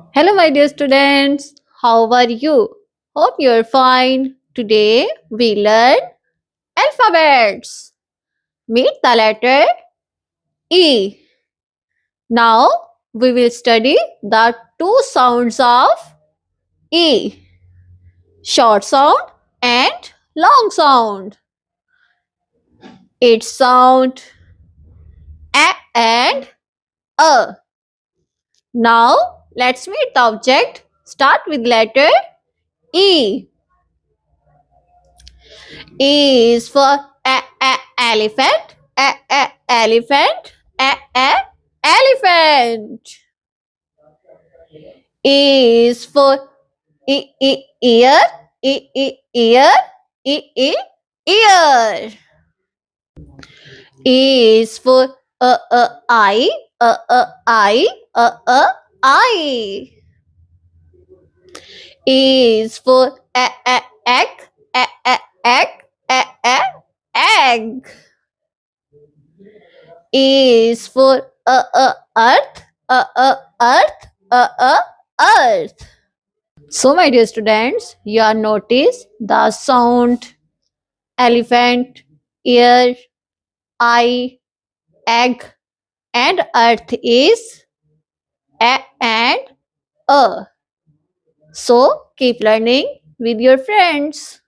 Hello, my dear students. How are you? Hope you're fine. Today we learn alphabets. Meet the letter E. Now we will study the two sounds of E. Short sound and long sound. Its sound A and A. Now let's meet the object. Start with letter E. E is for elephant. Elephant. Elephant. E is for ear. Ear. Ear. E is for eye. Eye. Eye. E is for egg. Egg. Egg. E is for earth. Earth. Earth. So, my dear students, you are notice the sound elephant, ear, eye, egg, and earth is a and a. So, keep learning with your friends.